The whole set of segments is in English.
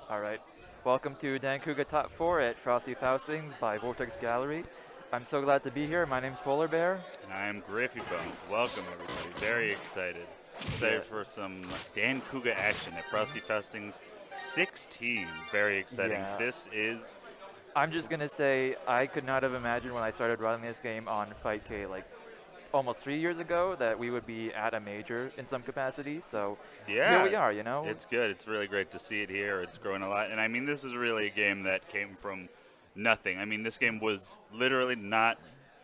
All right. Welcome to Dankuga Top 4 at Frosty Faustings by Vortex Gallery. I'm so glad to be here. My name's Polar Bear. And I'm Griffy Bones. Welcome, everybody. Very excited. Excited Yeah. for some Dan Kuga action at Frosty Faustings 16. Very exciting. Yeah. This is. I'm just going to say I could not have imagined when I started running this game on Fight K like almost 3 years ago that we would be at a major in some capacity. So Yeah. here we are, you know? It's good. It's really great to see it here. It's growing a lot. And I mean, this is really a game that came from nothing. I mean, this game was literally not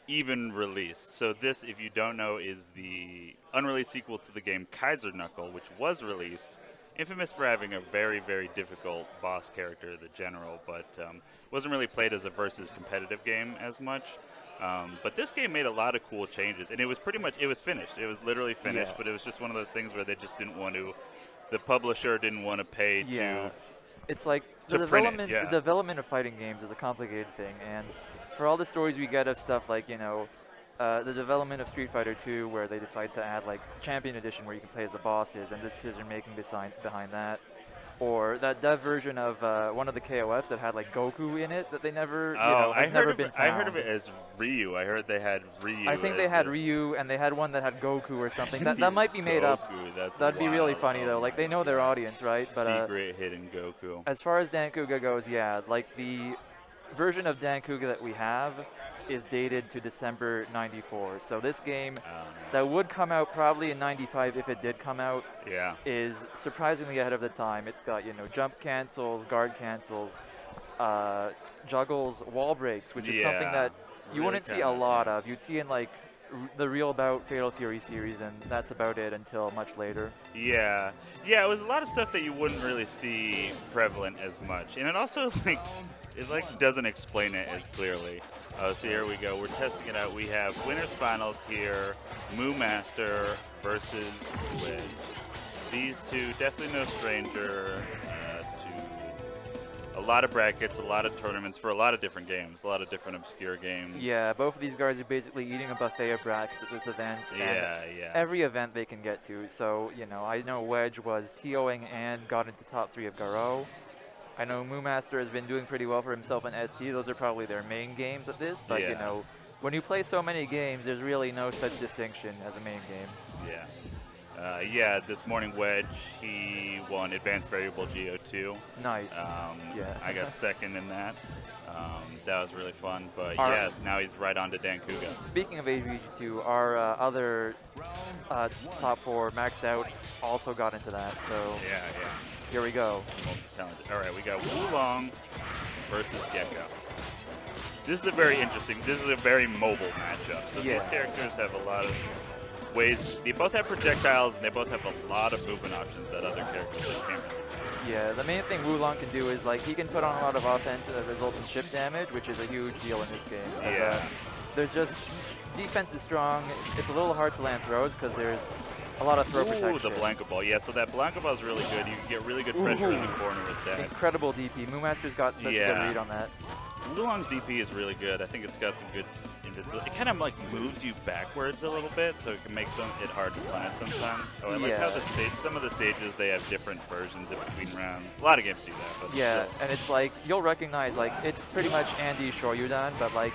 even released. So this, if you don't know, is the unreleased sequel to the game Kaiser Knuckle, which was released. Infamous for having a very, very difficult boss character, the General, but wasn't really played as a versus competitive game as much. But this game made a lot of cool changes, and it was pretty much, it was finished. It was literally finished, Yeah. but it was just one of those things where they just didn't want to, the publisher didn't want to pay Yeah. to. It's like To the print it, development, yeah. the development of fighting games is a complicated thing, and for all the stories we get of stuff like the development of Street Fighter 2, where they decide to add like Champion Edition, where you can play as the bosses, and the decision making behind that, or that dev version of one of the KOFs that had like Goku in it that they never, has never been found. I heard of it as Ryu. I heard they had Ryu. I think they as had the- Ryu, and they had one that had Goku or something. That might be made up. Goku, that's That'd be really wild. funny Oh though. my Like they know their audience, right? But secret hidden Goku. as far as Dankuga goes, yeah, like the version of Dankuga that we have is dated to December 94. So this game that would come out probably in 95 if it did come out Yeah. is surprisingly ahead of the time. It's got, jump cancels, guard cancels, juggles, wall breaks, which is something Yeah, that you really wouldn't see a kinda, lot of. You'd see in like the Real Bout Fatal Fury series, and that's about it until much later. Yeah. Yeah, it was a lot of stuff that you wouldn't really see prevalent as much. And it also it doesn't explain it as clearly. So here we go. We're testing it out. We have winners finals here. Moo Master versus Wedge. These two, definitely no stranger to a lot of brackets, a lot of tournaments for a lot of different games, a lot of different obscure games. Yeah, both of these guys are basically eating a buffet of brackets at this event. And Yeah. every event they can get to. So, I know Wedge was TOing and got into top 3 of Garo. I know Moo Master has been doing pretty well for himself in ST. Those are probably their main games at this. But, Yeah. when you play so many games, there's really no such distinction as a main game. Yeah. This morning Wedge, he won Advanced Variable GO2. Nice. Yeah. I got second in that. That was really fun. But Our- yes, now he's right on to Dankuga. Speaking of AVG2, our other top 4 maxed out also got into that. So Yeah. here we go. Multi-talented. All right, we got Wulong versus Gecko. This is a very interesting, this is a very mobile matchup. So Yeah. these characters have a lot of ways, they both have projectiles and they both have a lot of movement options that other characters can't really do. Yeah, the main thing Wulong can do is like he can put on a lot of offense that results in chip damage, which is a huge deal in this game. Yeah. There's just defense is strong. It's a little hard to land throws because there's a lot of throw Ooh, protection. the Blanca Ball. Yeah, so that Blanca Ball is really good. You can get really good pressure in the corner with that. Incredible DP. Moo Master's got such a good Yeah. read on that. Wulong's DP is really good. I think it's got some good invincibility. It kind of like moves you backwards a little bit, so it can make it hard to punish sometimes. Oh, I like how some of the stages, they have different versions in between rounds. A lot of games do that, but Yeah, still. and it's like you'll recognize like it's pretty much Andy Shoryudan, but like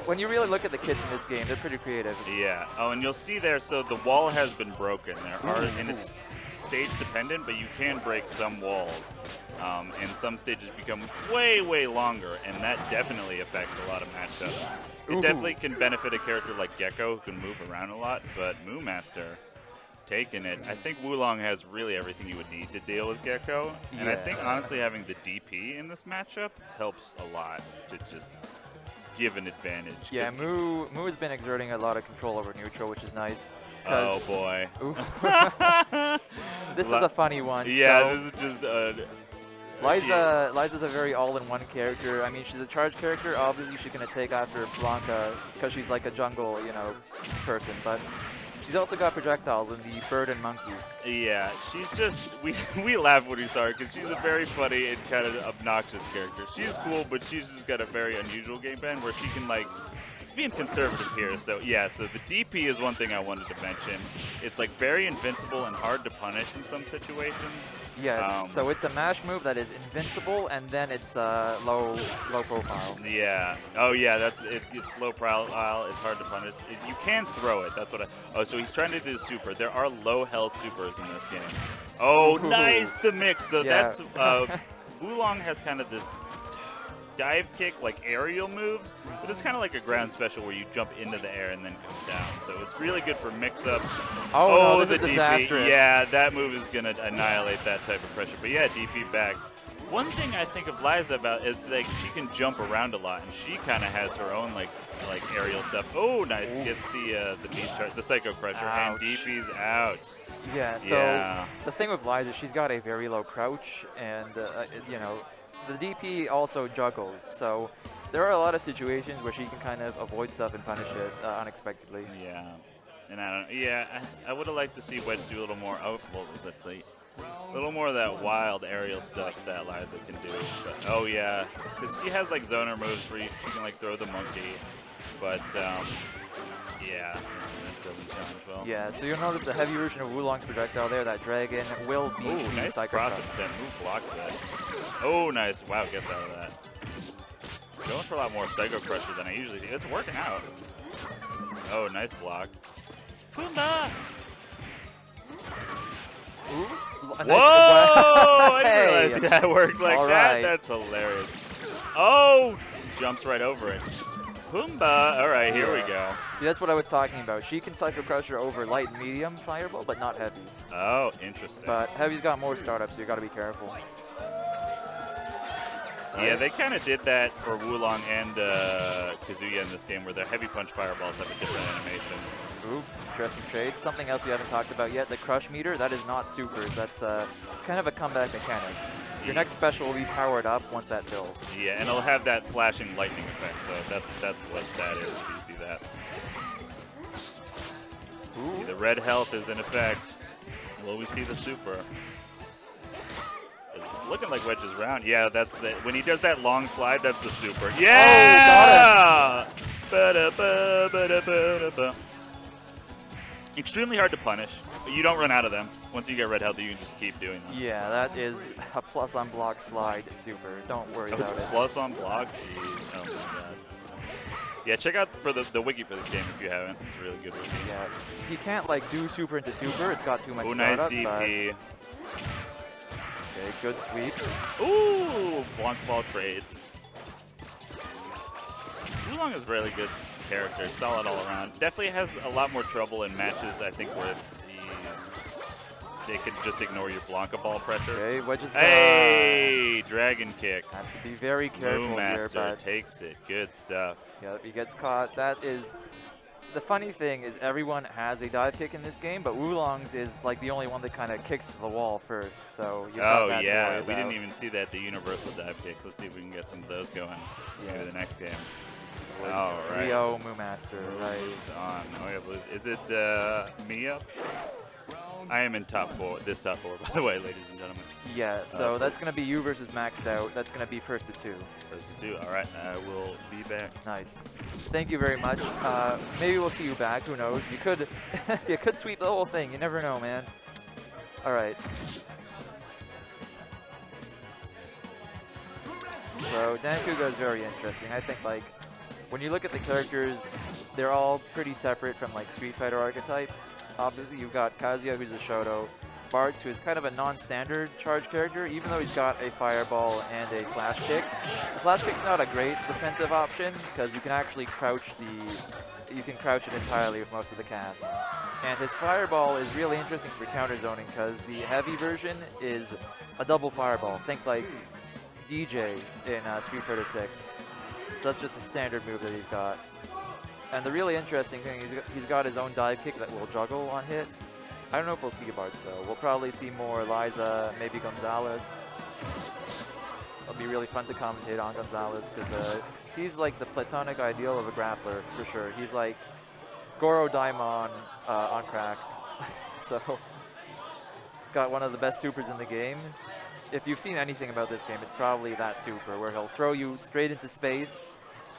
when you really look at the kits in this game, they're pretty creative. Yeah. Oh, and you'll see there, so the wall has been broken. And it's stage dependent, but you can break some walls. And some stages become way, way longer, and that definitely affects a lot of matchups. It definitely can benefit a character like Gecko, who can move around a lot, but Moo Master taking it. I think Wulong has really everything you would need to deal with Gecko, and I Yeah. think honestly having the DP in this matchup helps a lot to just give an advantage. Yeah, 'Cause- Moo has been exerting a lot of control over neutral, which is nice. Oh boy. This is a funny one. Yeah, so this is just Liza's a very all-in-one character. I mean, she's a charge character. Obviously, she's gonna take after Blanca because she's like a jungle, person. But she's also got projectiles in the bird and monkey. Yeah, she's just, we laugh when we saw her because she's a very funny and kind of obnoxious character. She's cool, but she's just got a very unusual game plan where she can it's being conservative here. So yeah, so the DP is one thing I wanted to mention. It's like very invincible and hard to punish in some situations. Yes, so it's a mash move that is invincible, and then it's low profile. Yeah. Oh, yeah. That's it. It's low profile. It's hard to punish. You can throw it. That's what I. Oh, so he's trying to do super. There are low health supers in this game. Oh, Ooh. nice the mix. So Yeah. that's Wulong has kind of this dive kick, like aerial moves, but it's kind of like a ground special where you jump into the air and then come down. So it's really good for mix-ups. Oh, no, the this is DP. disastrous. Yeah, that move is going to annihilate that type of pressure. But yeah, DP back. One thing I think of Liza about is like she can jump around a lot, and she kind of has her own like aerial stuff. Oh, nice to get the beast charge, the Psycho Crusher, and DP's out. Yeah, so the thing with Liza, she's got a very low crouch, and you know, the DP also juggles, so there are a lot of situations where she can kind of avoid stuff and punish it unexpectedly. Yeah, and I would have liked to see Wedge do a little more. Oh, what was that say? A little more of that wild aerial stuff that Liza can do. But, oh yeah, because she has like zoner moves where she can like throw the monkey, but yeah, that doesn't challenge well. Yeah, so you'll notice the heavy version of Wulong's projectile there, that dragon will beat Ooh, the nice Psycho cross Crush. it, that move blocks that. Oh, nice. Wow, gets out of that. Going for a lot more Psycho Crusher than I usually do. It's working out. Oh, nice block. Pumbaa! Ooh, Whoa! I didn't realize that worked like All that. right. That's hilarious. Oh! Jumps right over it. Pumbaa! All right, here we go. See, that's what I was talking about. She can Psycho Crusher over light and medium fireball, but not heavy. Oh, interesting. But heavy's got more startups, so you got to be careful. Yeah, they kind of did that for Wulong and Kazuya in this game, where their heavy punch fireballs have a different animation. Ooh, interesting trade. Something else we haven't talked about yet, the crush meter. That is not supers. That's kind of a comeback mechanic. Your next special will be powered up once that fills. Yeah, and it'll have that flashing lightning effect, so that's what that is, if you see that. See, the red health is in effect. Will we see the super? It's looking like Wedge's round. Yeah, that's the when he does that long slide, that's the super. Yeah! Oh, Ba-da-ba, ba-da-ba-da-ba. Extremely hard to punish, but you don't run out of them. Once you get red health, you can just keep doing them. Yeah, that is a plus on block slide super. Don't worry about It's it. plus on block? Jeez. Oh my god. Yeah, check out for the wiki for this game if you haven't. It's a really good wiki. Yeah, you can't like do super into super. It's got too much Ooh, nice startup. DP. Okay, good sweeps. Ooh, Blanc Ball trades. Wulong is a really good character, solid all around. Definitely has a lot more trouble in matches, I think, where they could just ignore your Blanca Ball pressure. Okay, Wedge's Hey, dragon kicks. has to be very careful here, Master but takes it. Good stuff. yeah, he gets caught. That is the funny thing is everyone has a dive kick in this game, but Wulong's is like the only one that kind of kicks to the wall first. So you got that to yeah, worry we about. didn't even see that, the universal dive kicks. Let's see if we can get some of those going. Maybe the next game. It was All right. 3-0 Moomaster, right? Moves on. Oh, yeah, Blues. Is it me up? I am in top four, by the way, ladies and gentlemen. Yeah, so that's going to be you versus maxed out. That's going to be first to two. First to two. All right, I will be back. Nice. Thank you very much. Maybe we'll see you back. Who knows? You could, you could sweep the whole thing. You never know, man. All right. So Dankuga is very interesting. I think like when you look at the characters, they're all pretty separate from like Street Fighter archetypes. Obviously, you've got Kazuya, who's a Shoto, Bartz, who is kind of a non-standard charge character, even though he's got a fireball and a flash kick. The flash kick's not a great defensive option because you can actually crouch it entirely with most of the cast. And his fireball is really interesting for counter zoning because the heavy version is a double fireball. Think like DJ in Street Fighter 6. So that's just a standard move that he's got. And the really interesting thing is he's got his own dive kick that will juggle on hit. I don't know if we'll see Bartz though. We'll probably see more Liza, maybe Gonzalez. It'll be really fun to commentate on Gonzalez because he's like the platonic ideal of a grappler for sure. He's like Goro Daimon on crack. So got one of the best supers in the game. If you've seen anything about this game, it's probably that super where he'll throw you straight into space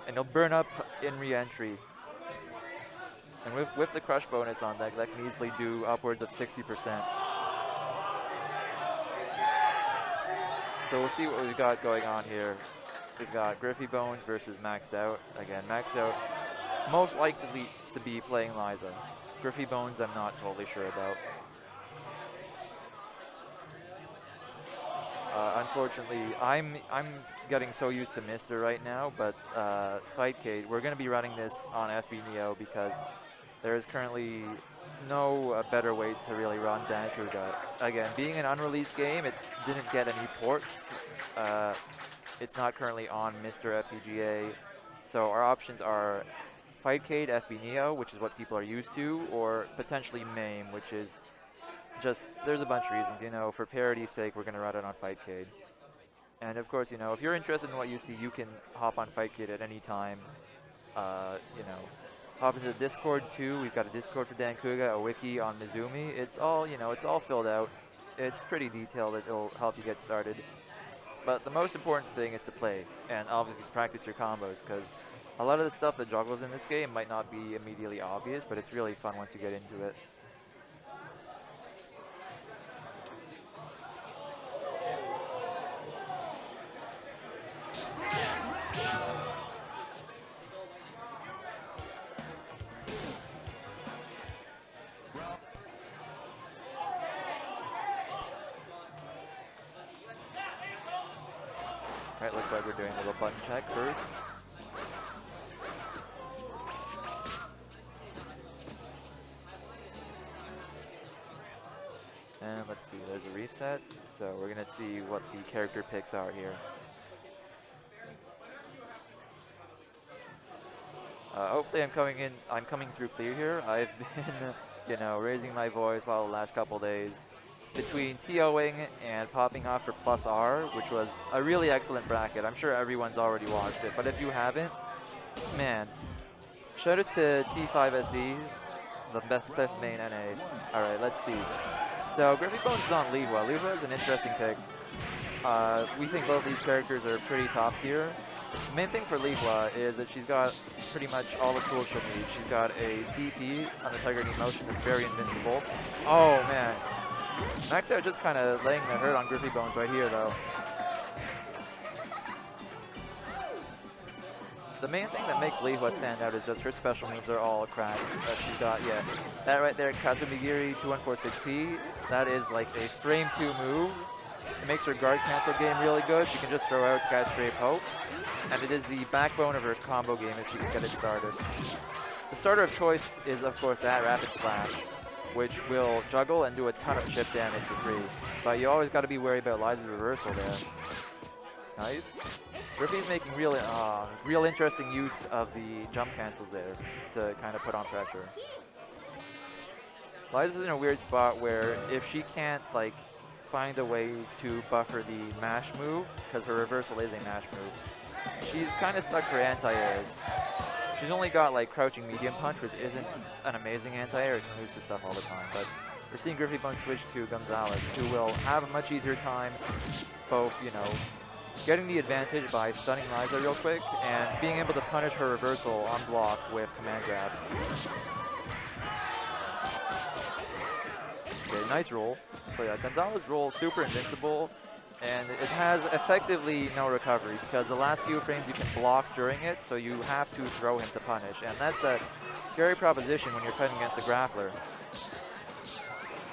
and he'll burn up in re-entry. And with the crush bonus on deck, that can easily do upwards of 60%. So we'll see what we've got going on here. We've got Griffy Bones versus Maxed Out. Again, Maxed Out most likely to be playing Liza. Griffy Bones I'm not totally sure about. Unfortunately, I'm getting so used to Mister right now, but Fightcade, we're going to be running this on FB Neo because there is currently no better way to really run Dankuga. Again, being an unreleased game, it didn't get any ports. It's not currently on Mr. FPGA, so our options are Fightcade FB Neo, which is what people are used to, or potentially MAME, which is just, there's a bunch of reasons, you know, for parity's sake, we're going to run it on Fightcade. And of course, you know, if you're interested in what you see, you can hop on Fightcade at any time. You know, hop into the Discord too. We've got a Discord for Dankuga, a wiki on Mizumi. It's all, you know, it's all filled out. It's pretty detailed. It'll help you get started. But the most important thing is to play and obviously practice your combos, because a lot of the stuff that juggles in this game might not be immediately obvious, but it's really fun once you get into it. Alright, looks like we're doing a little button check first. And let's see, there's a reset, so we're gonna see what the character picks are here. Hopefully I'm coming through clear here. I've been, you know, raising my voice all the last couple days between TOing and popping off for plus R, which was a really excellent bracket. I'm sure everyone's already watched it, but if you haven't, man, shout out to T5SD, the best cliff main NA. Alright, let's see. So Griffy Bones is on Lihua. Lihua is an interesting pick. We think both these characters are pretty top tier. The main thing for Lihua is that she's got pretty much all the tools she'll need. She's got a DP on the Tiger Knee motion that's very invincible. Oh man. Maxed Out just kind of laying the hurt on Griffy Bones right here though. The main thing that makes Lihua stand out is just her special moves are all cracked. She's got, yeah, that right there, Kazumigiri 2146P. That is like a frame 2 move. It makes her guard cancel game really good. She can just throw out to catch straight pokes. And it is the backbone of her combo game if she can get it started. The starter of choice is, of course, that Rapid Slash, which will juggle and do a ton of chip damage for free. But you always got to be wary about Liza's reversal there. Nice. Griffy's making real interesting use of the jump cancels there to kind of put on pressure. Liza's in a weird spot where if she can't like find a way to buffer the mash move, because her reversal is a mash move, she's kind of stuck for anti-airs. She's only got like crouching medium punch, which isn't an amazing anti-air. It can lose to stuff all the time. But we're seeing Griffy Bones switch to Gonzalez, who will have a much easier time both, you know, getting the advantage by stunning Liza real quick and being able to punish her reversal on block with command grabs. Okay, nice roll. So yeah, Gonzalez's roll super invincible, and it has effectively no recovery because the last few frames you can block during it, so you have to throw him to punish, and that's a scary proposition when you're fighting against a grappler.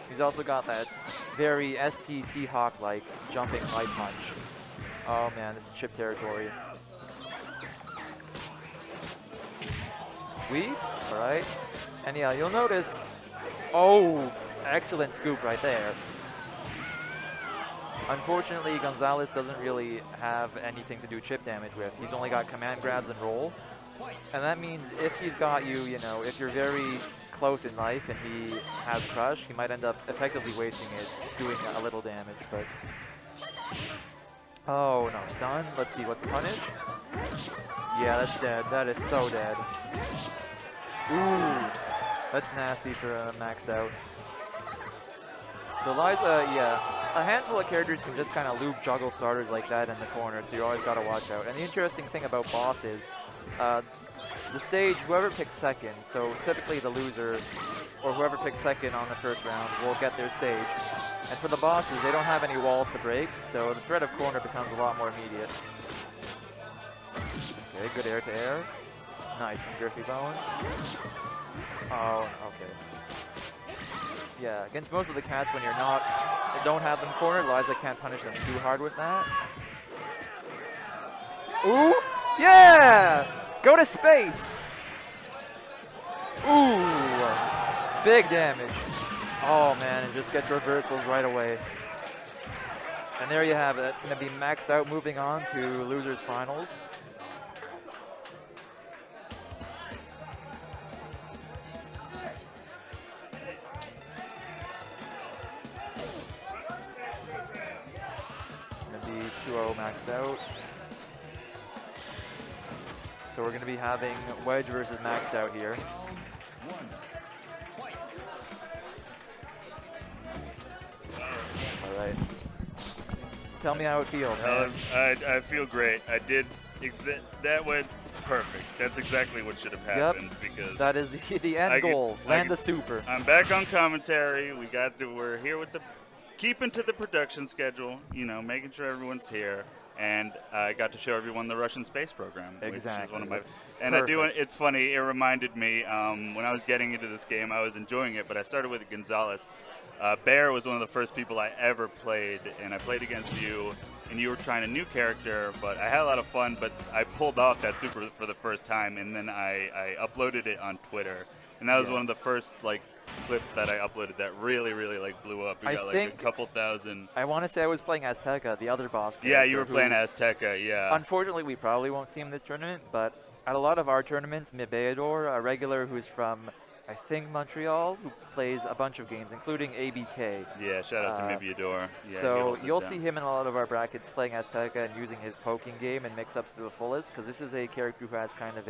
He's also got that very STT Hawk-like jumping light punch. Oh man, this is chip territory. Sweet, alright. And yeah, you'll notice, oh, excellent scoop right there. Unfortunately, Gonzalez doesn't really have anything to do chip damage with. He's only got command grabs and roll. And that means if he's got you, you know, if you're very close in life and he has crush, he might end up effectively wasting it, doing a little damage, but... Oh, no, stun. Let's see, what's the punish? Yeah, that's dead. That is so dead. Ooh, that's nasty for Maxed Out. So Liza, yeah, a handful of characters can just kind of loop juggle starters like that in the corner, so you always got to watch out. And the interesting thing about boss is the stage, whoever picks second, so typically the loser or whoever picks second on the first round will get their stage. And for the bosses, they don't have any walls to break, so the threat of corner becomes a lot more immediate. Okay, good air to air. Nice from Griffy Bones. Oh, okay. Yeah, against most of the cats, when don't have them cornered, Liza can't punish them too hard with that. Ooh, yeah! Go to space! Ooh, big damage. Oh man, it just gets reversals right away. And there you have it. That's going to be maxed out moving on to losers finals. It's going to be 2-0 maxed out. So we're going to be having Wedge versus maxed out here. All right. Tell me how it feels. I feel great. That went perfect. That's exactly what should have happened. Yep. Because that is the end goal. Land the super. I'm back on commentary. We're here with keeping to the production schedule. You know, making sure everyone's here. And I got to show everyone the Russian space program, exactly. Which is one of my. That's and perfect. It's funny. It reminded me when I was getting into this game, I was enjoying it, but I started with Gonzalez. Bear was one of the first people I ever played, and I played against you, and you were trying a new character, but I had a lot of fun, but I pulled off that super for the first time, and then I uploaded it on Twitter, and that was one of the first clips that I uploaded that really blew up. We got a couple thousand. I want to say I was playing Azteca, the other boss character. Yeah, you were playing Azteca, yeah. Unfortunately, we probably won't see him this tournament, but at a lot of our tournaments, Mibeador, a regular who's from, I think, Montreal, who plays a bunch of games, including ABK. Yeah, shout out to Mibeador. Yeah, so you'll see him in a lot of our brackets playing Azteca and using his poking game and mix-ups to the fullest, because this is a character who has kind of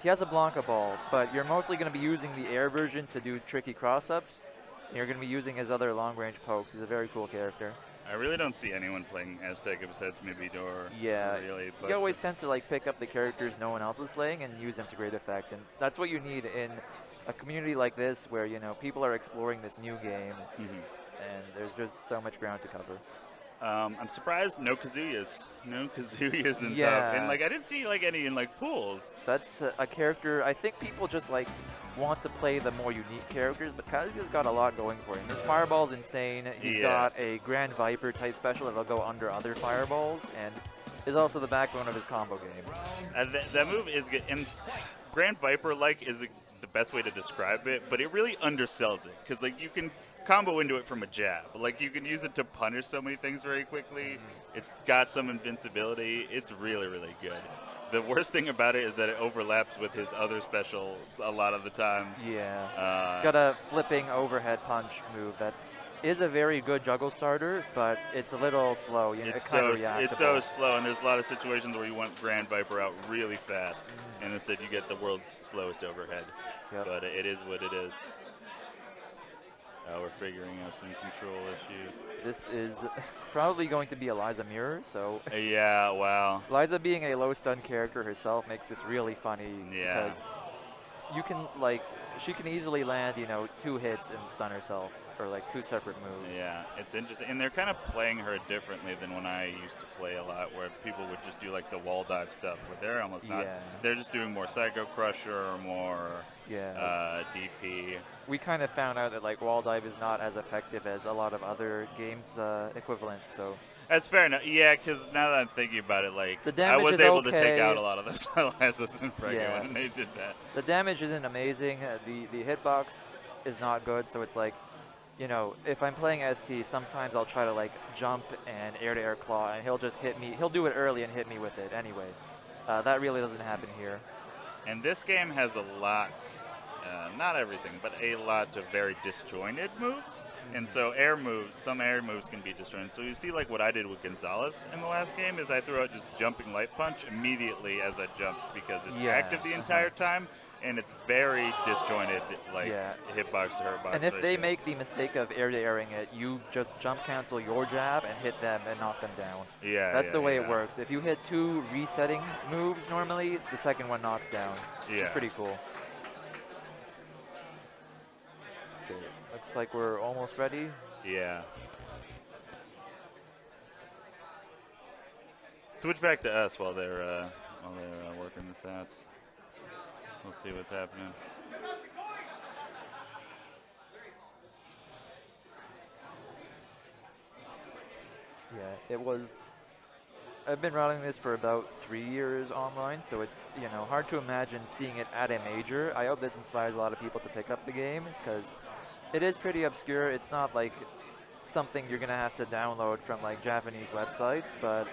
he has a Blanca ball, but you're mostly going to be using the air version to do tricky cross-ups. You're going to be using his other long-range pokes. He's a very cool character. I really don't see anyone playing Azteca besides Mibeador. Yeah, really, he always tends to pick up the characters no one else is playing and use them to great effect, and that's what you need in a community like this where people are exploring this new game, and there's just so much ground to cover. I'm surprised no Kazuyas in yeah. top, and I didn't see any in pools. That's a character. I think people just want to play the more unique characters, but Kazuya's got a lot going for him. His fireball's insane. He's got a Grand Viper type special that'll go under other fireballs, and is also the backbone of his combo game. That move is good, and Grand Viper is the best way to describe it, but it really undersells it because you can combo into it from a jab. You can use it to punish so many things very quickly. It's got some invincibility. It's really good. The worst thing about it is that it overlaps with his other specials a lot of the time. Yeah. It's got a flipping overhead punch move that is a very good juggle starter, but it's a little slow. It's so slow, and there's a lot of situations where you want Grand Viper out really fast, and instead you get the world's slowest overhead. Yep. But it is what it is. We're figuring out some control issues. This is probably going to be a Liza mirror, so... yeah, wow. Liza being a low stun character herself makes this really funny. Yeah. Because you can, she can easily land, 2 hits and stun herself, or 2 separate moves. Yeah, it's interesting. And they're kind of playing her differently than when I used to play a lot, where people would just do the wall dive stuff, where they're almost not. Yeah. They're just doing more Psycho Crusher or more DP. We kind of found out that wall dive is not as effective as a lot of other games equivalent, so. That's fair enough. Yeah, because now that I'm thinking about it, the damage I was is able okay. to take out a lot of those Lizas in Frega when they did that. The damage isn't amazing. The hitbox is not good, so it's if I'm playing ST, sometimes I'll try to jump and air-to-air claw, and he'll just hit me. He'll do it early and hit me with it anyway. That really doesn't happen here. And this game has a lot, not everything, but a lot of very disjointed moves. And so some air moves can be disjointed. So you see what I did with Gonzalez in the last game is I threw out just jumping light punch immediately as I jumped because it's active the entire time. And it's very disjointed, hitbox to hurtbox. And if they make the mistake of air-to-airing it, you just jump cancel your jab and hit them and knock them down. Yeah, that's the way it works. If you hit 2 resetting moves normally, the second one knocks down. Yeah. It's pretty cool. Okay, looks like we're almost ready. Yeah. Switch back to us while they're working this out. We'll see what's happening. Yeah, it was. I've been running this for about 3 years online, so it's hard to imagine seeing it at a major. I hope this inspires a lot of people to pick up the game because it is pretty obscure. It's not like something you're gonna have to download from like Japanese websites, but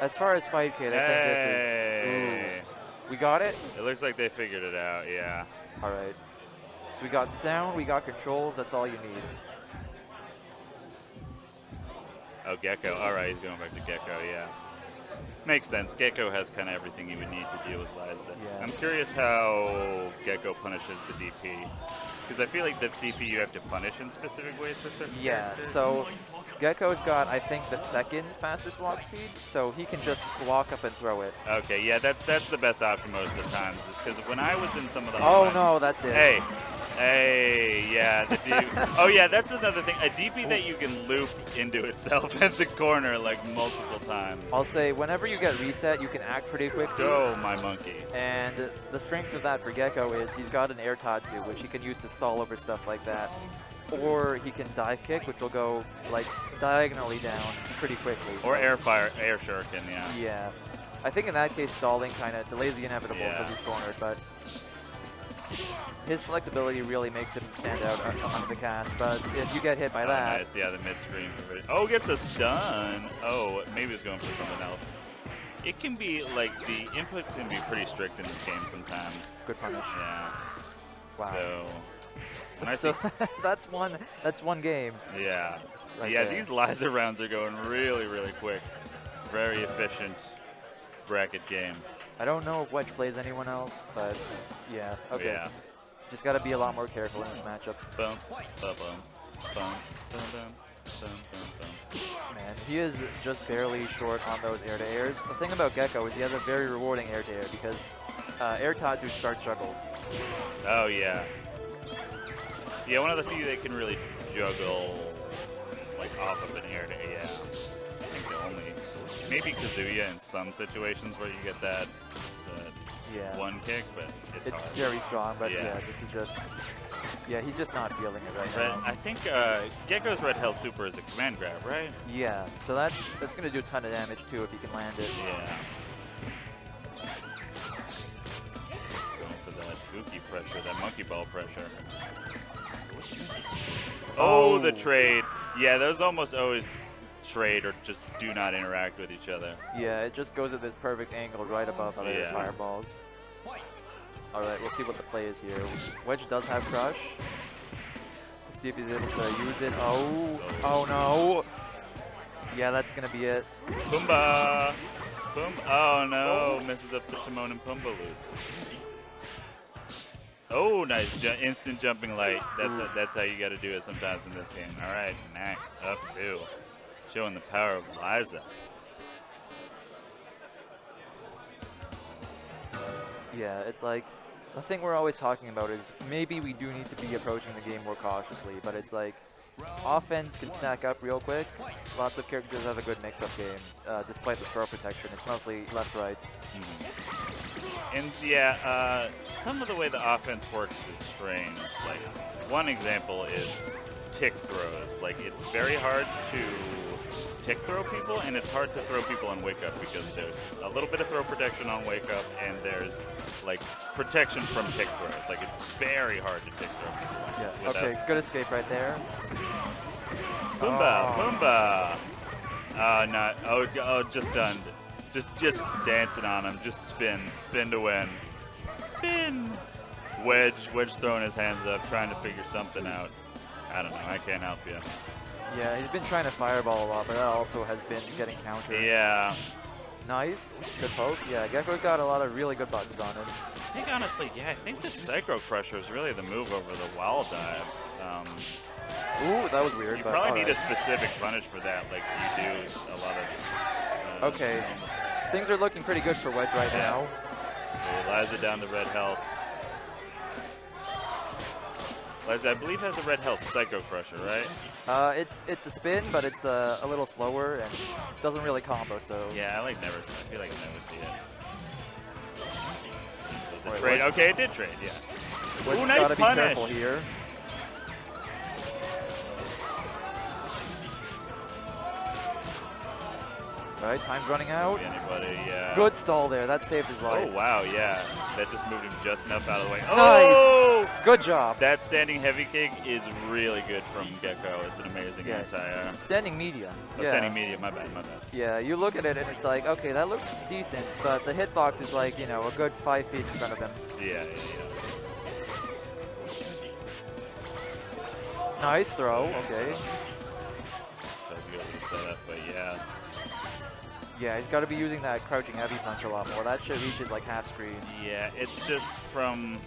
as far as Fight Kid, I think this is. Ooh, we got it. It looks like they figured it out. Yeah. All right. So we got sound, we got controls. That's all you need. Oh, Gecko. All right, he's going back to Gecko. Yeah. Makes sense. Gecko has kind of everything you would need to deal with Liza. Yeah. I'm curious how Gecko punishes the DP. Because I feel like the DP you have to punish in specific ways for certain characters. So Gecko's got, I think, the second fastest walk speed, so he can just walk up and throw it. Okay, yeah, that's the best option most of the times. Is because when I was in some of the Oh no, that's it. Hey, yeah, the DP. Oh yeah, that's another thing. A DP that you can loop into itself at the corner like multiple times. I'll say whenever you get reset, you can act pretty quickly. Go, my monkey. And the strength of that for Gecko is he's got an air tatsu, which he can use to stall over stuff like that. Or he can dive kick, which will go like diagonally down pretty quickly. Or air shuriken, yeah. Yeah. I think in that case, stalling kind of delays the inevitable because he's cornered, but his flexibility really makes him stand out among the cast. But if you get hit by that... Nice, yeah, the mid-screen. Oh, gets a stun. Oh, maybe he's going for something else. It can be, like, the input can be pretty strict in this game sometimes. Good punish. Yeah. Wow. So that's one game. Yeah. Right yeah, there. these Liza rounds are going really, really quick. Very efficient bracket game. I don't know if Wedge plays anyone else, but yeah, okay. Yeah. Just got to be a lot more careful in this matchup. Boom, boom, boom, boom, boom, boom, boom. Man, he is just barely short on those air-to-airs. The thing about Gecko is he has a very rewarding air-to-air because air tatsu start struggles. Oh, yeah. Yeah, one of the few that can really juggle like off of an air-to-air, yeah. I think the only... Maybe Kazuya in some situations where you get that one kick, but it's hard. Very strong, but yeah, this is just... Yeah, he's just not feeling it right now. I think Gecko's Red Hell Super is a command grab, right? Yeah, so that's going to do a ton of damage too if you can land it. Yeah. Going for that Gookie pressure, that monkey ball pressure. Oh, the trade. Yeah, those almost always trade or just do not interact with each other. Yeah, it just goes at this perfect angle right above other fireballs. All right, we'll see what the play is here. Wedge does have Crush. Let's see if he's able to use it. Oh no. Yeah, that's going to be it. Pumbaa. Oh no, messes up the Timon and Pumbaa loop. Oh, nice. Instant jumping light. That's how you got to do it sometimes in this game. All right, next up two. Showing the power of Liza. Yeah, it's like, the thing we're always talking about is maybe we do need to be approaching the game more cautiously, but it's like, offense can stack up real quick. Lots of characters have a good mix-up game, despite the throw protection. It's mostly left-rights. And yeah, some of the way the offense works is strange. Like, one example is tick throws. Like, it's very hard to tick throw people, and it's hard to throw people on wake up because there's a little bit of throw protection on wake up, and there's like protection from tick throws. Like, it's very hard to tick throw people. Yeah. Okay, good escape right there. Pumbaa. Just stunned. Just dancing on him. Just spin to win. Spin. Wedge throwing his hands up, trying to figure something out. I don't know. I can't help you. Yeah, he's been trying to fireball a lot, but that also has been getting countered. Yeah. Nice. Good pokes. Yeah, Gecko's got a lot of really good buttons on him. I think, honestly, the Psycho Crusher is really the move over the wall dive. Ooh, that was weird. You probably need a specific punish for that, like you do a lot of... okay. Things are looking pretty good for Wedge right now. So Liza down the red health. Liza, I believe, has a red health Psycho Crusher, right? It's a spin, but it's a little slower and doesn't really combo. So Yeah, I like never. I feel like I never see it. Wait, Trade. what? Okay, it did trade. Yeah. Wedge Ooh, nice gotta be punish. careful here. Right, time's running out. Anybody? Yeah. Good stall there. That saved his life. Oh wow, yeah. That just moved him just enough out of the way. Nice. Oh! Good job. That standing heavy kick is really good from Gecko. It's an amazing Yeah, anti-air. standing medium. Oh, Yeah. standing medium. My bad. Yeah, you look at it and it's like, okay, that looks decent, but the hitbox is like, you know, a good 5 feet in front of him. Yeah. Nice throw. Okay. That's good with the setup, but yeah. Yeah, he's got to be using that crouching heavy punch a lot more. That shit reaches like half screen. Yeah, it's just from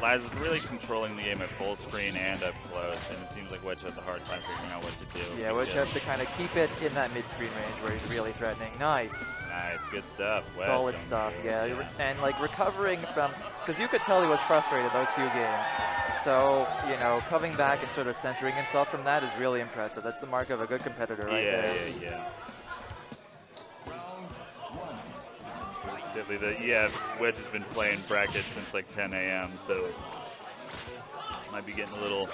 Liza's really controlling the game at full screen and up close, and it seems like Wedge has a hard time figuring out what to do. Yeah, Wedge has to kind of keep it in that mid-screen range where he's really threatening. Nice. Nice, good stuff. Wedge Solid on stuff, the yeah. field, And like recovering from, because you could tell he was frustrated those few games. So, you know, coming back and sort of centering himself from that is really impressive. That's the mark of a good competitor right there. Yeah. Definitely Wedge has been playing brackets since like 10 a.m., so might be getting a little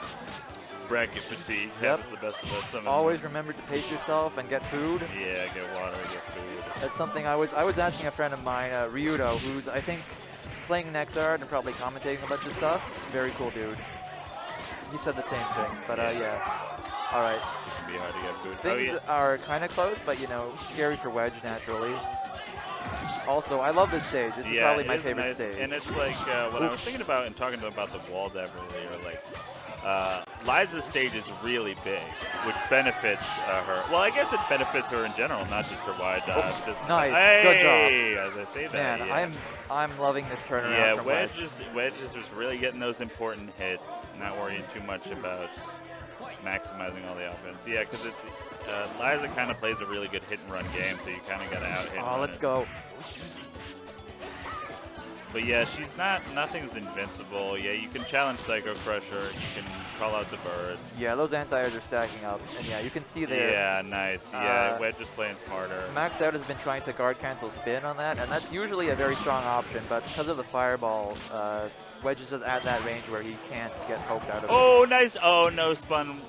bracket fatigue. Yep. Happens the best of us. Always remember to pace yourself and get food. Yeah, get water, get food. That's something I was asking a friend of mine, Ryudo, who's I think playing Nexart and probably commentating a bunch of stuff. Very cool dude. He said the same thing, but yeah. All right. It'd be hard to get food. Things are kind of close, but you know, scary for Wedge naturally. Also, I love this stage. This is probably my favorite stage. And it's like what I was thinking about and talking about the wall dev earlier, like Liza's stage is really big, which benefits her. Well, I guess it benefits her in general, not just her wide dodge. Just nice, hey, good as I say that. Man, yeah. I'm loving this turnaround. Yeah, from Wedge is just really getting those important hits, not worrying too much about maximizing all the offense. Yeah, because it's Liza kind of plays a really good hit and run game, so you kind of got to out hit. Oh, let's go. But yeah, nothing's invincible. Yeah, you can challenge Psycho Crusher, you can call out the birds. Yeah, those anti-airs are stacking up, and yeah, you can see there. Yeah, nice. Yeah, Wedge is playing smarter. Max Out has been trying to guard cancel spin on that, and that's usually a very strong option, but because of the fireball, Wedge is just at that range where he can't get poked out of it. Oh, nice. Oh, no, spun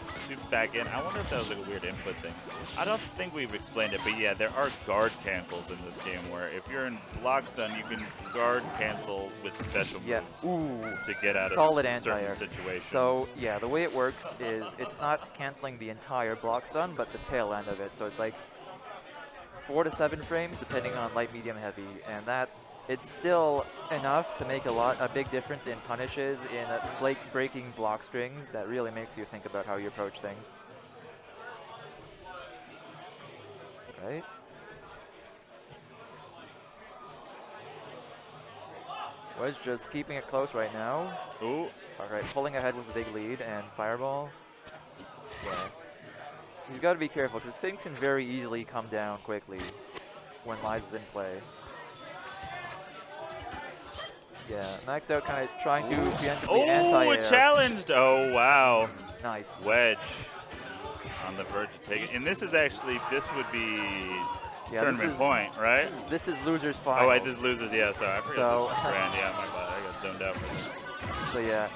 back in. I wonder if that was like a weird input thing. I don't think we've explained it, but yeah, there are guard cancels in this game where if you're in block stun, you can guard cancel with special moves to get out solid of certain anti-air situations. So yeah, the way it works is it's not canceling the entire block stun, but the tail end of it. So it's like 4 to 7 frames depending on light, medium, heavy, and that it's still enough to make a big difference in punishes, in breaking block strings. That really makes you think about how you approach things. Right? Wedge just keeping it close right now. Ooh. All right, pulling ahead with a big lead and fireball. Yeah. He's got to be careful because things can very easily come down quickly when Liza's in play. Yeah, Maxed Out kind of trying to preemptively anti-air. Challenged! Oh, wow. Nice. Wedge on the verge of taking. And this would be tournament point, right? This is losers final. Oh, this is losers, yeah, sorry. I forgot this brand. Yeah, my bad. I got zoned out for that. So yeah,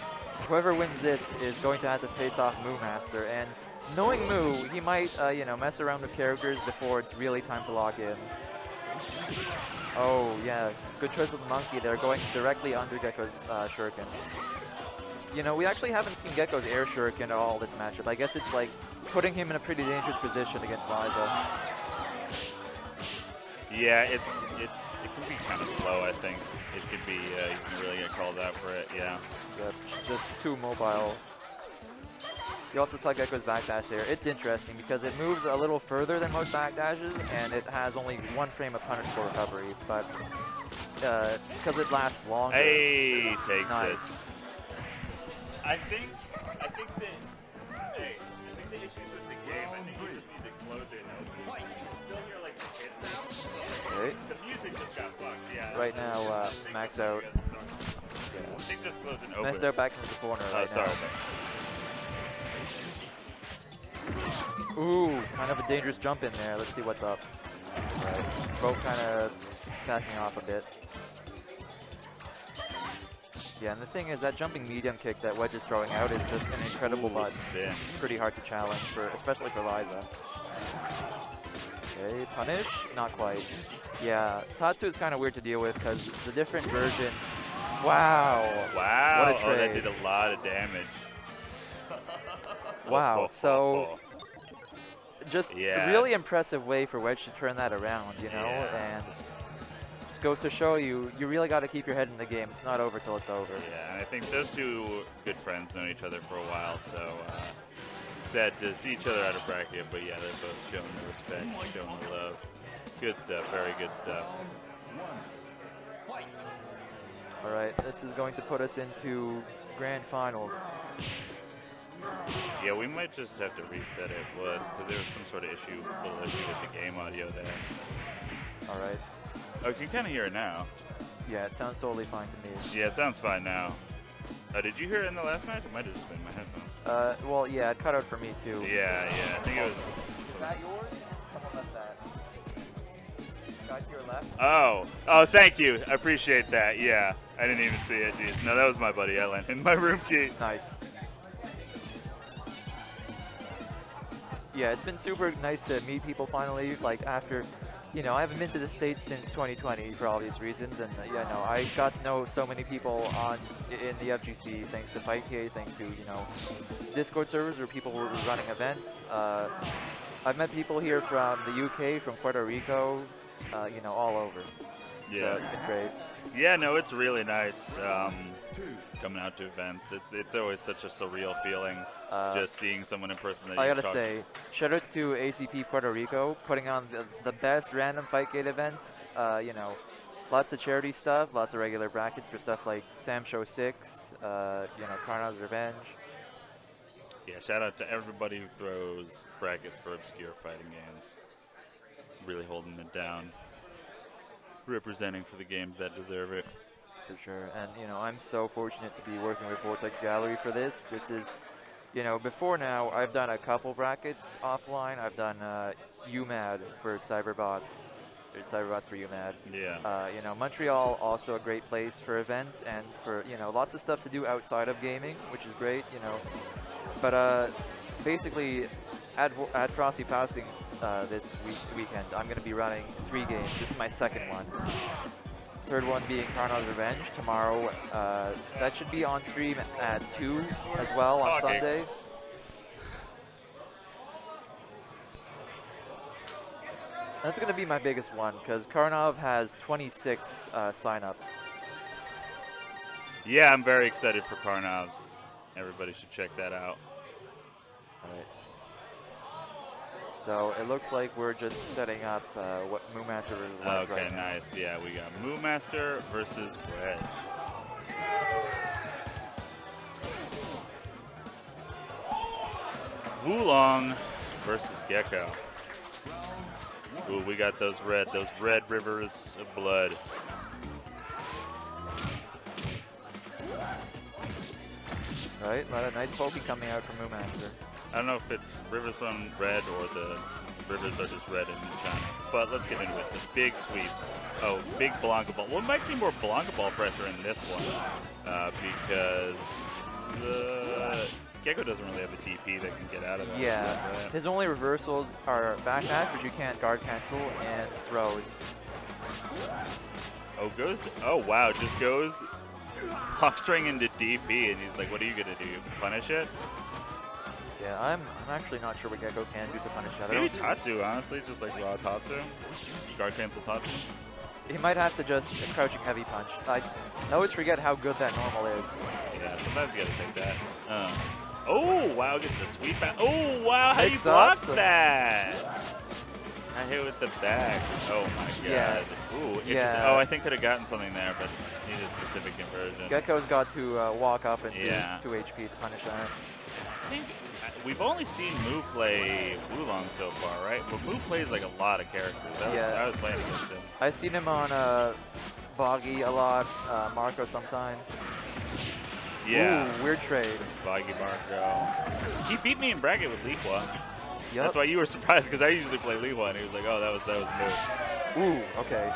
whoever wins this is going to have to face off Moo Master. And knowing Moo, he might, you know, mess around with characters before it's really time to lock in. Oh, yeah. Good choice with the monkey there, going directly under Gecko's shurikens. You know, we actually haven't seen Gecko's air shuriken all this matchup. I guess it's like putting him in a pretty dangerous position against Liza. Yeah, it can be kind of slow, I think. It could be, you can really get called out for it, yeah. Yep, just too mobile. You also saw Gecko's backdash there. It's interesting because it moves a little further than most backdashes, and it has only 1 frame of punish for recovery, but because it lasts longer. Hey, takes nice. it. I think the issues with the game, I think you just need to close it and open. You can still hear like the hit sound. Right. The music just got fucked, yeah. Right now, Max Out. They just closed and open. Nice step back into the corner Oh, right sorry. now. Ooh, kind of a dangerous jump in there. Let's see what's up. Right. Both kind of backing off a bit. Yeah, and the thing is that jumping medium kick that Wedge is throwing out is just an incredible button. Spin. Pretty hard to challenge, especially for Liza. Okay, punish? Not quite. Yeah, Tatsu is kind of weird to deal with because the different versions. Wow. Wow. What a trade. Oh, that did a lot of damage. Wow. So just yeah. a really impressive way for Wedge to turn that around, you know? Yeah. And just goes to show you really got to keep your head in the game. It's not over till it's over. Yeah, and I think those two good friends know each other for a while, so sad to see each other out of bracket, but yeah, they're both showing the respect, showing the love. Good stuff, very good stuff. All right, this is going to put us into grand finals. Yeah, we might just have to reset it, because there was some sort of little issue with the game audio there. All right. Oh, you can kind of hear it now. Yeah, it sounds totally fine to me. Yeah, it sounds fine now. Did you hear it in the last match? It might have just been my headphones. Well, yeah, it cut out for me too. Yeah, I think it was. Is that yours? Someone left that. Guy to your left? Oh, thank you. I appreciate that. Yeah, I didn't even see it. Jeez. No, that was my buddy. I lent him my room key. Nice. Yeah, it's been super nice to meet people finally, like after, you know, I haven't been to the States since 2020 for obvious reasons, and yeah, no, I got to know so many people in the FGC thanks to Fightcade, thanks to, you know, Discord servers where people were running events. I've met people here from the UK, from Puerto Rico, you know, all over. Yeah. So it's been great. Yeah, no, it's really nice coming out to events. It's always such a surreal feeling just seeing someone in person that I you gotta talk say, shout outs to ACP Puerto Rico, putting on the best random Fightgate events. You know, lots of charity stuff, lots of regular brackets for stuff like Sam Show 6, you know, Karnav's Revenge. Yeah, shout out to everybody who throws brackets for obscure fighting games. Really holding it down. Representing for the games that deserve it. For sure, and you know, I'm so fortunate to be working with Vortex Gallery for this. This is, you know, before now, I've done a couple brackets offline. I've done UMAD for Cyberbots, or Cyberbots for UMAD. Yeah. You know, Montreal also a great place for events and for, you know, lots of stuff to do outside of gaming, which is great, you know. But basically, at Frosty Faustings this weekend, I'm going to be running 3 games. This is my second one. Third one being Karnav's Revenge tomorrow. That should be on stream at 2 as well on Sunday. That's going to be my biggest one because Karnav has 26 signups. Yeah, I'm very excited for Karnav's. Everybody should check that out. All right. So it looks like we're just setting up what Moomaster versus Wedge right now. Nice. Yeah, we got Moomaster versus Wedge. Wulong versus Gecko. Ooh, we got those red rivers of blood. Right, a lot of nice pokey coming out from Moomaster. I don't know if it's rivers from red or the rivers are just red and shiny. But let's get into it. The big sweeps. Oh, big Blanca Ball. Well, it might see more Blanca Ball pressure in this one because Gecko doesn't really have a DP that can get out of that. Yeah, his only reversals are backdash, which you can't guard cancel, and throws. Oh, wow, just goes block string into DP, and he's like, what are you going to do? Punish it? Yeah, I'm actually not sure what Gecko can do to punish that. Maybe Tatsu, honestly, just like raw Tatsu. Guard cancel Tatsu. He might have to just crouching heavy punch. I always forget how good that normal is. Yeah, sometimes you gotta take that. Oh, wow, gets a sweep back. Oh, wow, how do you Picks block up, so that? I hit with the back. Oh, my God. Yeah. Ooh, Yeah. Oh, I think could have gotten something there, but needed a specific conversion. Gecko's got to walk up and Yeah. do 2 HP to punish that. I think we've only seen Moo play Wulong so far, right? But Moo plays like a lot of characters. I was playing against him. I've seen him on Boggy a lot, Marco sometimes. Yeah. Ooh, weird trade. Boggy Marco. He beat me in bracket with Liqua. Yep. That's why you were surprised, because I usually play Liqua, and he was like, oh, that was Moo. Ooh, okay.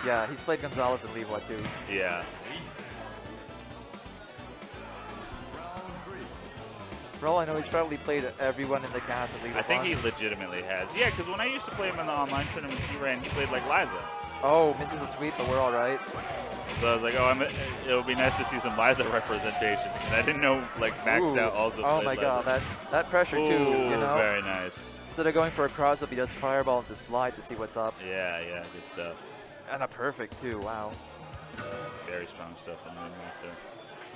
Yeah, he's played Gonzalez and Leroy too. Yeah. For all I know, he's probably played everyone in the cast at League I of think he Legends. legitimately has. Yeah, because when I used to play him in the online tournaments he ran, he played like Liza. Oh, misses a sweep, but we're all right. So I was like, oh, it would be nice to see some Liza representation. And I didn't know, like, maxed out also Oh played my god, that pressure Ooh, too, you know? very nice. Instead of going for a cross-up, he does fireball into slide to see what's up. Yeah, good stuff. And a perfect too, wow. Very strong stuff from the Master.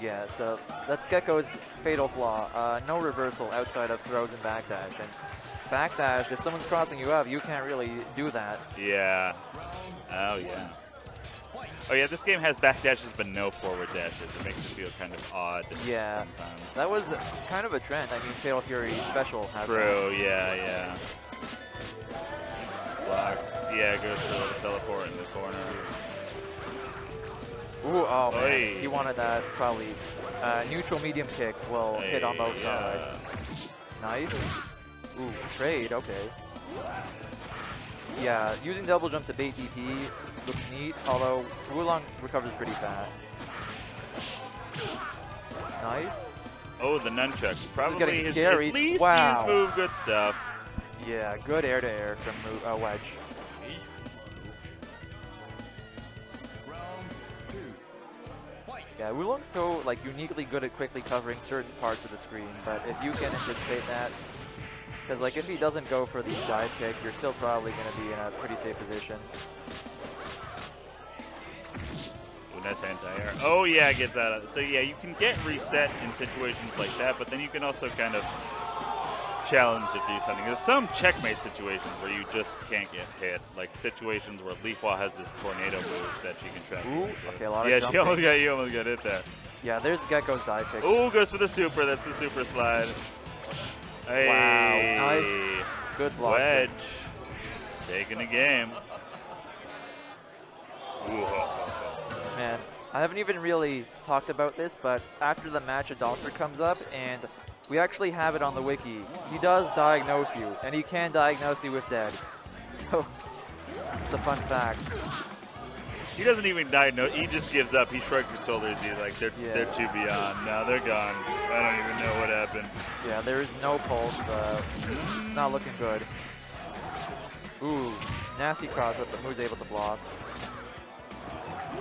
Yeah, so that's Gecko's fatal flaw. No reversal outside of throws and backdash. And backdash, if someone's crossing you up, you can't really do that. Yeah. Oh, yeah. Oh, yeah, this game has backdashes but no forward dashes. It makes it feel kind of odd sometimes. That was kind of a trend. I mean, Fatal Fury Special has True, yeah. Blocks. Yeah, goes for the teleport in the corner. Ooh, oh man, Oy. he wanted that probably. Neutral medium kick will hit on both sides. Nice. Ooh, trade, okay. Yeah, using double jump to bait DP looks neat, although Wulong recovers pretty fast. Nice. Oh, the nunchuck. Probably getting scary. his least Wow. used move. Good stuff. Yeah, good air-to-air from Wedge. Yeah, Wulong's so like uniquely good at quickly covering certain parts of the screen, but if you can anticipate that, because like if he doesn't go for the dive kick, you're still probably going to be in a pretty safe position. Ooh, that's anti-air. Oh yeah, get that. So yeah, you can get reset in situations like that, but then you can also kind of challenge to do something. There's some checkmate situations where you just can't get hit, like situations where Leafwa has this tornado move that she can trap. Ooh, okay, a lot of yeah, jumping. you almost got hit there. Yeah, there's Gecko's dive kick. Ooh, goes for the super. That's the super slide. Hey. Wow, nice. Good block. Wedge. Taking the game. Ooh. Man, I haven't even really talked about this, but after the match, a doctor comes up and we actually have it on the wiki. He does diagnose you, and he can diagnose you with dead. So, it's a fun fact. He doesn't even diagnose. He just gives up. He shrugs his shoulders. He's like, they're too beyond. No, they're gone. I don't even know what happened. Yeah, there is no pulse. It's not looking good. Ooh, nasty cross up, but Moo's able to block.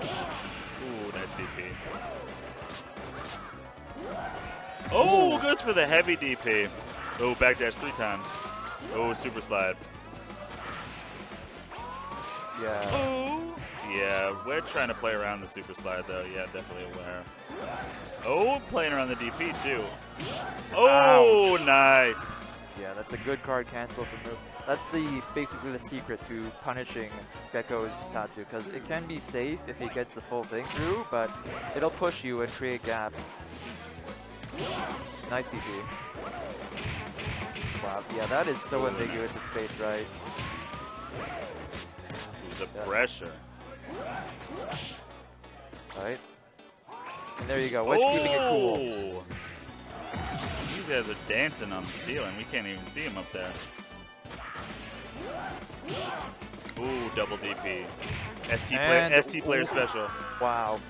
Ooh, nice DP. Oh, goes for the heavy DP. Oh, backdash 3 times. Oh, super slide. Yeah. Oh. Yeah, we're trying to play around the super slide, though. Yeah, definitely aware. Oh, playing around the DP, too. Oh, ouch. Nice. Yeah, that's a good card cancel from Moo. That's basically the secret to punishing Gecko's Tatsu, because it can be safe if he gets the full thing through, but it'll push you and create gaps. Nice DP. Wow, yeah, that is so ambiguous in space, right? Ooh, the pressure. Right? And there you go, Wedge keeping it cool. These guys are dancing on the ceiling. We can't even see them up there. Ooh, double DP. ST player special. Wow.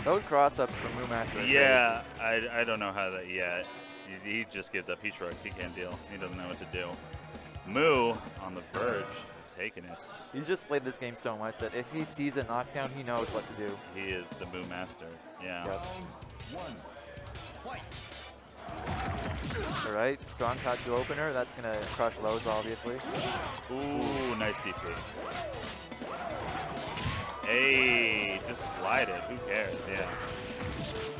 Those cross-ups from Moo Master. Yeah, I don't know how that, yeah. He just gives up. He shrugs. He can't deal. He doesn't know what to do. Moo on the verge. Taking it. He's just played this game so much that if he sees a knockdown, he knows what to do. He is the Moo Master. Yeah. Yep. All right, strong Tatsu opener. That's gonna crush lows, obviously. Ooh, nice DP. Hey, just slide it. Who cares? Yeah.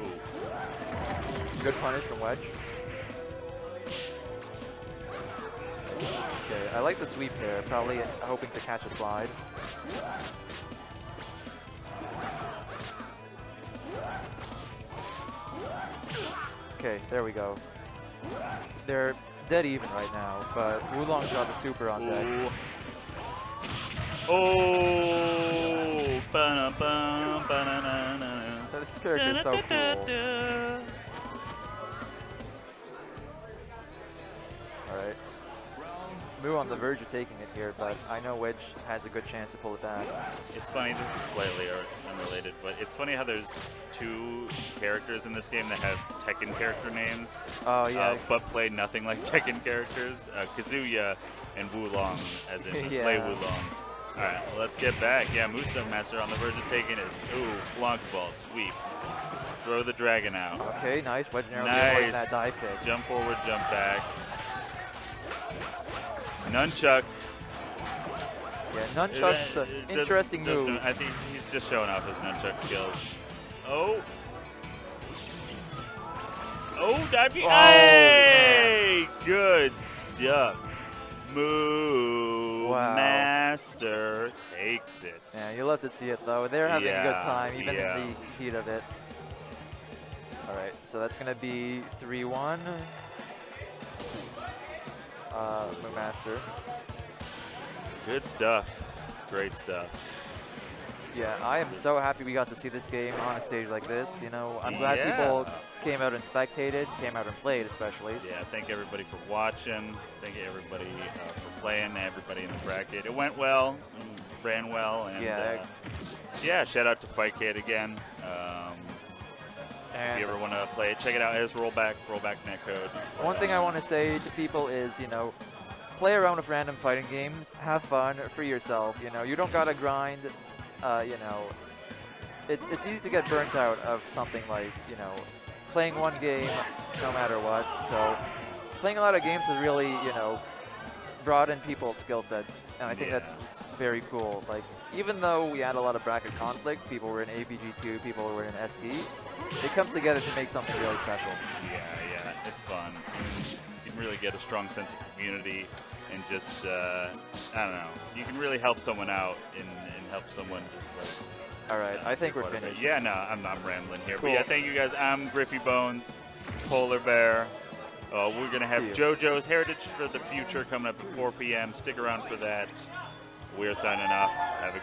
Ooh. Good punish from Wedge. Okay, I like the sweep there. Probably hoping to catch a slide. Okay, there we go. They're dead even right now, but Wulong's got the super on deck. Oh, ba-da-ba. character is so cool. Alright. Moo on the verge of taking it here, but I know Wedge has a good chance to pull it back. It's funny, this is slightly unrelated, but it's funny how there's 2 characters in this game that have Tekken character names, Oh, yeah. but play nothing like Tekken characters. Kazuya and Wulong, as in Yeah. play Wulong. All right, well, let's get back. Yeah, Musa Master on the verge of taking it. Ooh, Blanc ball, sweep. Throw the dragon out. Okay, nice. Wedge narrowly Nice. avoiding that dive kick. Jump forward, jump back. Nunchuck. Yeah, Nunchuck's an interesting move. I think he's just showing off his nunchuck skills. Oh. Oh, dive kick. Oh, Hey! Good stuff. Move. Wow. Master takes it. Yeah, you love to see it though. They're having a good Yeah, time, even yeah. in the heat of it. All right, so that's gonna be 3-1. Moo Master. Good stuff. Great stuff. Yeah, I am so happy we got to see this game on a stage like this. You know, I'm glad Yeah. people came out and spectated, came out and played especially. Yeah, thank everybody for watching. Thank everybody for playing, everybody in the bracket. It went well, ran well, and Yeah. yeah, shout out to Fightcade again. If And you ever want to play it, check it out. It is rollback netcode. one thing I want to say to people is, you know, play around with random fighting games, have fun, free yourself. You know, you don't gotta grind. You know, it's easy to get burnt out of something like, you know, playing one game no matter what. So playing a lot of games has really, you know, broadened people's skill sets, and I think that's very cool. Like, even though we had a lot of bracket conflicts, people were in APG2, people were in ST, it comes together to make something really special. Yeah, it's fun. You can really get a strong sense of community and just, I don't know, you can really help someone out and help someone just like. All right, I think we're whatever. finished. Yeah, no, I'm rambling here. Cool. But yeah, thank you guys. I'm Griffy Bones, Polar Bear. We're going to have See you. JoJo's Heritage for the Future coming up at 4 p.m. Stick around for that. We're signing off. Have a good